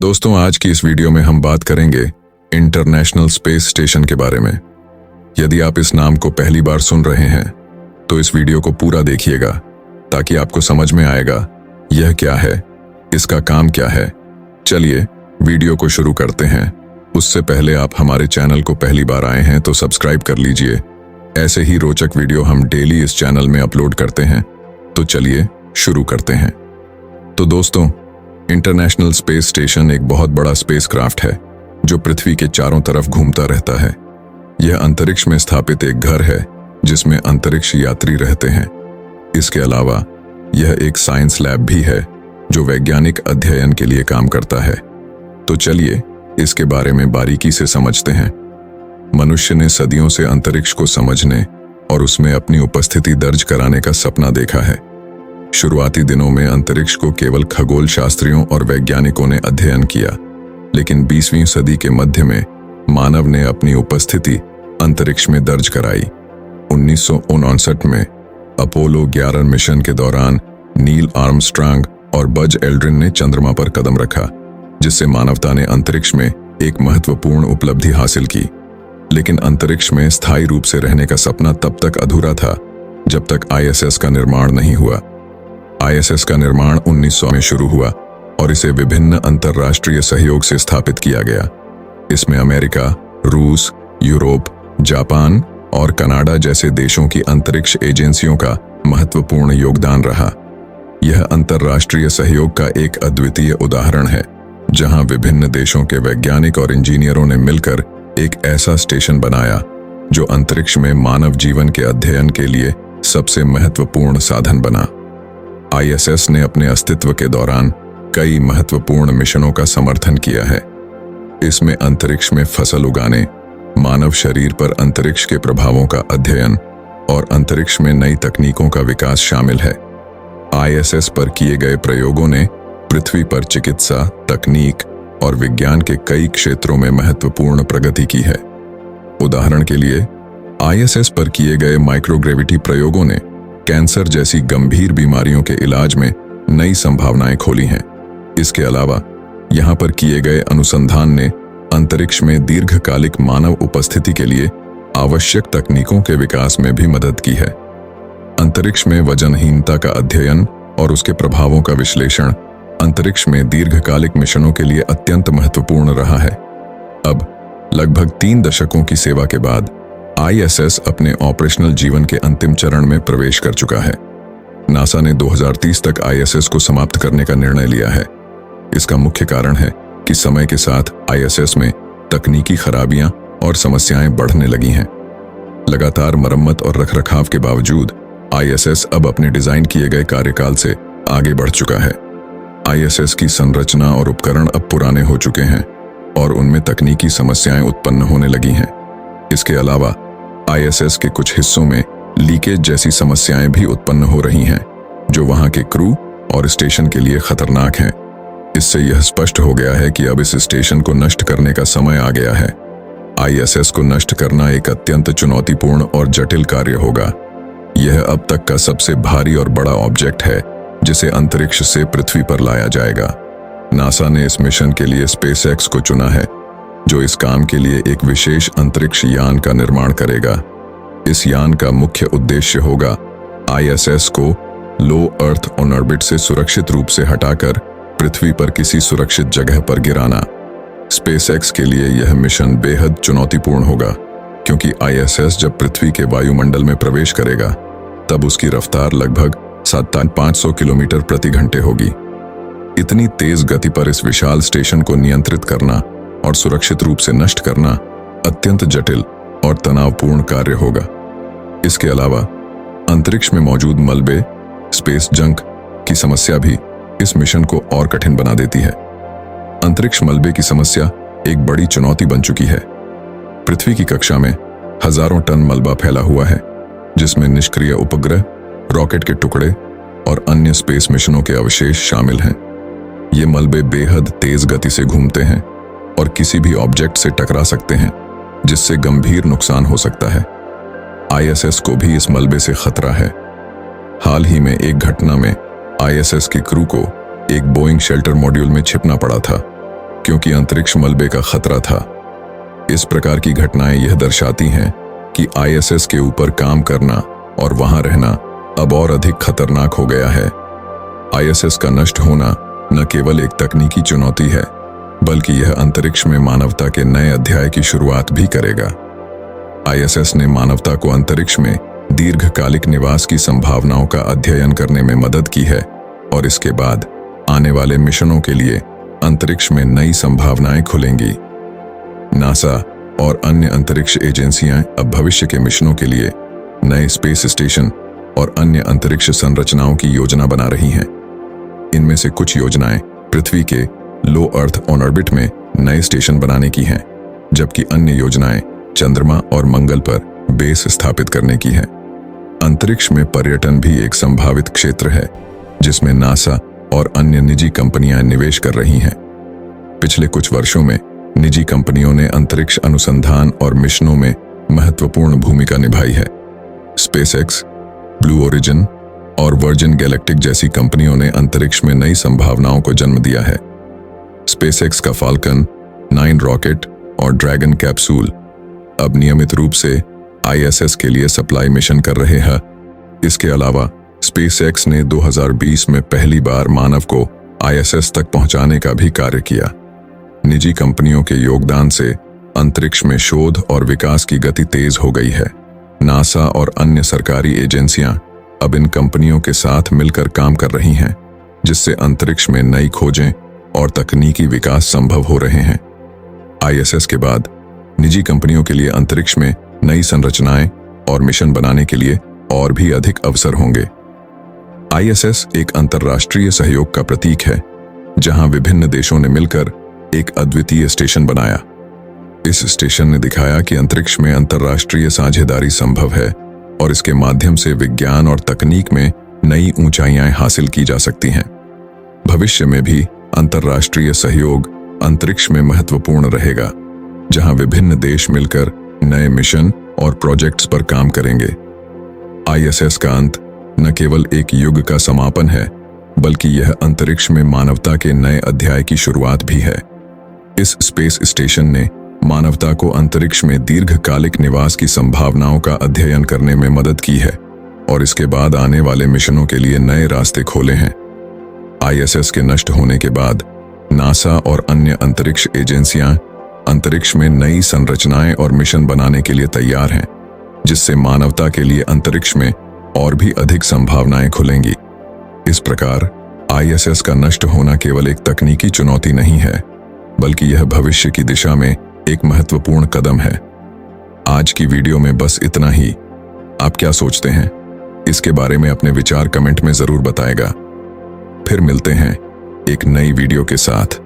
दोस्तों, आज की इस वीडियो में हम बात करेंगे इंटरनेशनल स्पेस स्टेशन के बारे में। यदि आप इस नाम को पहली बार सुन रहे हैं तो इस वीडियो को पूरा देखिएगा ताकि आपको समझ में आएगा यह क्या है, इसका काम क्या है। चलिए वीडियो को शुरू करते हैं। उससे पहले आप हमारे चैनल को पहली बार आए हैं तो सब्सक्राइब कर लीजिए। ऐसे ही रोचक वीडियो हम डेली इस चैनल में अपलोड करते हैं। तो चलिए शुरू करते हैं। तो दोस्तों, इंटरनेशनल स्पेस स्टेशन एक बहुत बड़ा स्पेसक्राफ्ट है जो पृथ्वी के चारों तरफ घूमता रहता है। यह अंतरिक्ष में स्थापित एक घर है जिसमें अंतरिक्ष यात्री रहते हैं। इसके अलावा यह एक साइंस लैब भी है जो वैज्ञानिक अध्ययन के लिए काम करता है। तो चलिए इसके बारे में बारीकी से समझते हैं। मनुष्य ने सदियों से अंतरिक्ष को समझने और उसमें अपनी उपस्थिति दर्ज कराने का सपना देखा है। शुरुआती दिनों में अंतरिक्ष को केवल खगोल शास्त्रियों और वैज्ञानिकों ने अध्ययन किया, लेकिन 20वीं सदी के मध्य में मानव ने अपनी उपस्थिति अंतरिक्ष में दर्ज कराई। 1959 में अपोलो 11 मिशन के दौरान नील आर्मस्ट्रांग और बज एल्ड्रिन ने चंद्रमा पर कदम रखा, जिससे मानवता ने अंतरिक्ष में एक महत्वपूर्ण उपलब्धि हासिल की। लेकिन अंतरिक्ष में स्थायी रूप से रहने का सपना तब तक अधूरा था जब तक ISS का निर्माण नहीं हुआ। ISS का निर्माण 1900 में शुरू हुआ और इसे विभिन्न अंतर्राष्ट्रीय सहयोग से स्थापित किया गया। इसमें अमेरिका, रूस, यूरोप, जापान और कनाडा जैसे देशों की अंतरिक्ष एजेंसियों का महत्वपूर्ण योगदान रहा। यह अंतर्राष्ट्रीय सहयोग का एक अद्वितीय उदाहरण है, जहां विभिन्न देशों के वैज्ञानिक और इंजीनियरों ने मिलकर एक ऐसा स्टेशन बनाया जो अंतरिक्ष में मानव जीवन के अध्ययन के लिए सबसे महत्वपूर्ण साधन बना। ISS ने अपने अस्तित्व के दौरान कई महत्वपूर्ण मिशनों का समर्थन किया है। इसमें अंतरिक्ष में फसल उगाने, मानव शरीर पर अंतरिक्ष के प्रभावों का अध्ययन और अंतरिक्ष में नई तकनीकों का विकास शामिल है। ISS पर किए गए प्रयोगों ने पृथ्वी पर चिकित्सा, तकनीक और विज्ञान के कई क्षेत्रों में महत्वपूर्ण प्रगति की है। उदाहरण के लिए, ISS पर किए गए माइक्रोग्रेविटी प्रयोगों ने कैंसर जैसी गंभीर बीमारियों के इलाज में नई संभावनाएं खोली हैं। इसके अलावा यहां पर किए गए अनुसंधान ने अंतरिक्ष में दीर्घकालिक मानव उपस्थिति के लिए आवश्यक तकनीकों के विकास में भी मदद की है। अंतरिक्ष में वजनहीनता का अध्ययन और उसके प्रभावों का विश्लेषण अंतरिक्ष में दीर्घकालिक मिशनों के लिए अत्यंत महत्वपूर्ण रहा है। अब लगभग 3 दशकों की सेवा के बाद ISS अपने ऑपरेशनल जीवन के अंतिम चरण में प्रवेश कर चुका है। नासा ने 2030 तक ISS को समाप्त करने का निर्णय लिया है। इसका मुख्य कारण है कि समय के साथ ISS में तकनीकी खराबियां और समस्याएं बढ़ने लगी हैं। लगातार मरम्मत और रखरखाव के बावजूद ISS अब अपने डिजाइन किए गए कार्यकाल से आगे बढ़ चुका है। ISS की संरचना और उपकरण अब पुराने हो चुके हैं और उनमें तकनीकी समस्याएं उत्पन्न होने लगी हैं। इसके अलावा ISS के कुछ हिस्सों में लीकेज जैसी समस्याएं भी उत्पन्न हो रही हैं, जो वहां के क्रू और स्टेशन के लिए खतरनाक हैं। इससे यह स्पष्ट हो गया है कि अब इस स्टेशन को नष्ट करने का समय आ गया है। ISS को नष्ट करना एक अत्यंत चुनौतीपूर्ण और जटिल कार्य होगा। यह अब तक का सबसे भारी और बड़ा ऑब्जेक्ट है जिसे अंतरिक्ष से पृथ्वी पर लाया जाएगा। नासा ने इस मिशन के लिए SpaceX को चुना है, जो इस काम के लिए एक विशेष अंतरिक्ष यान का निर्माण करेगा। इस यान का मुख्य उद्देश्य होगा ISS को लो अर्थ ऑन ऑर्बिट से सुरक्षित रूप से हटाकर पृथ्वी पर किसी सुरक्षित जगह पर गिराना। SpaceX के लिए यह मिशन बेहद चुनौतीपूर्ण होगा, क्योंकि ISS जब पृथ्वी के वायुमंडल में प्रवेश करेगा तब उसकी रफ्तार लगभग 7,500 किलोमीटर प्रति घंटे होगी। इतनी तेज गति पर इस विशाल स्टेशन को नियंत्रित करना और सुरक्षित रूप से नष्ट करना अत्यंत जटिल और तनावपूर्ण कार्य होगा। इसके अलावा अंतरिक्ष में मौजूद मलबे, स्पेस जंक की समस्या भी इस मिशन को और कठिन बना देती है। अंतरिक्ष मलबे की समस्या एक बड़ी चुनौती बन चुकी है। पृथ्वी की कक्षा में हजारों टन मलबा फैला हुआ है, जिसमें निष्क्रिय उपग्रह, रॉकेट के टुकड़े और अन्य स्पेस मिशनों के अवशेष शामिल हैं। ये मलबे बेहद तेज गति से घूमते हैं और किसी भी ऑब्जेक्ट से टकरा सकते हैं, जिससे गंभीर नुकसान हो सकता है। ISS को भी इस मलबे से खतरा है। हाल ही में एक घटना में ISS की क्रू को एक बोइंग शेल्टर मॉड्यूल में छिपना पड़ा था। क्योंकि अंतरिक्ष मलबे का खतरा था। इस प्रकार की घटनाएं यह दर्शाती हैं कि आईएसएस के ऊपर काम करना और वहां रहना अब और अधिक खतरनाक हो गया है। आईएसएस का नष्ट होना न केवल एक तकनीकी चुनौती है, बल्कि यह अंतरिक्ष में मानवता के नए अध्याय की शुरुआत भी करेगा। आईएसएस ने मानवता को अंतरिक्ष में दीर्घकालिक निवास की संभावनाओं का अध्ययन करने में मदद की है और इसके बाद आने वाले मिशनों के लिए अंतरिक्ष में नई संभावनाएं खुलेंगी। नासा और अन्य अंतरिक्ष एजेंसियां अब भविष्य के मिशनों के लिए नए स्पेस स्टेशन और अन्य अंतरिक्ष संरचनाओं की योजना बना रही हैं। इनमें से कुछ योजनाएं पृथ्वी के लो अर्थ ऑन ऑर्बिट में नए स्टेशन बनाने की हैं, जबकि अन्य योजनाएं चंद्रमा और मंगल पर बेस स्थापित करने की हैं। अंतरिक्ष में पर्यटन भी एक संभावित क्षेत्र है जिसमें नासा और अन्य निजी कंपनियां निवेश कर रही हैं। पिछले कुछ वर्षों में निजी कंपनियों ने अंतरिक्ष अनुसंधान और मिशनों में महत्वपूर्ण भूमिका निभाई है। स्पेसएक्स, ब्लू ओरिजिन और वर्जिन गैलेक्टिक जैसी कंपनियों ने अंतरिक्ष में नई संभावनाओं को जन्म दिया है। स्पेसएक्स का फाल्कन 9 रॉकेट और ड्रैगन कैप्सूल अब नियमित रूप से आईएसएस के लिए सप्लाई मिशन कर रहे हैं। इसके अलावा स्पेसएक्स ने 2020 में पहली बार मानव को आईएसएस तक पहुंचाने का भी कार्य किया। निजी कंपनियों के योगदान से अंतरिक्ष में शोध और विकास की गति तेज हो गई है। नासा और अन्य सरकारी एजेंसियां अब इन कंपनियों के साथ मिलकर काम कर रही हैं, जिससे अंतरिक्ष में नई खोजें और तकनीकी विकास संभव हो रहे हैं। आईएसएस के बाद निजी कंपनियों के लिए अंतरिक्ष में नई संरचनाएं और मिशन बनाने के लिए और भी अधिक अवसर होंगे। आईएसएस एक अंतर्राष्ट्रीय सहयोग का प्रतीक है, जहां विभिन्न देशों ने मिलकर एक अद्वितीय स्टेशन बनाया। इस स्टेशन ने दिखाया कि अंतरिक्ष में अंतर्राष्ट्रीय साझेदारी संभव है और इसके माध्यम से विज्ञान और तकनीक में नई ऊंचाइयां हासिल की जा सकती हैं। भविष्य में भी अंतर्राष्ट्रीय सहयोग अंतरिक्ष में महत्वपूर्ण रहेगा, जहां विभिन्न देश मिलकर नए मिशन और प्रोजेक्ट्स पर काम करेंगे। आईएसएस का अंत न केवल एक युग का समापन है, बल्कि यह अंतरिक्ष में मानवता के नए अध्याय की शुरुआत भी है। इस स्पेस स्टेशन ने मानवता को अंतरिक्ष में दीर्घकालिक निवास की संभावनाओं का अध्ययन करने में मदद की है और इसके बाद आने वाले मिशनों के लिए नए रास्ते खोले हैं। आईएसएस के नष्ट होने के बाद नासा और अन्य अंतरिक्ष एजेंसियां अंतरिक्ष में नई संरचनाएं और मिशन बनाने के लिए तैयार हैं, जिससे मानवता के लिए अंतरिक्ष में और भी अधिक संभावनाएं खुलेंगी। इस प्रकार आईएसएस का नष्ट होना केवल एक तकनीकी चुनौती नहीं है, बल्कि यह भविष्य की दिशा में एक महत्वपूर्ण कदम है। आज की वीडियो में बस इतना ही। आप क्या सोचते हैं? इसके बारे में अपने विचार कमेंट में जरूर बताएगा। फिर मिलते हैं एक नई वीडियो के साथ।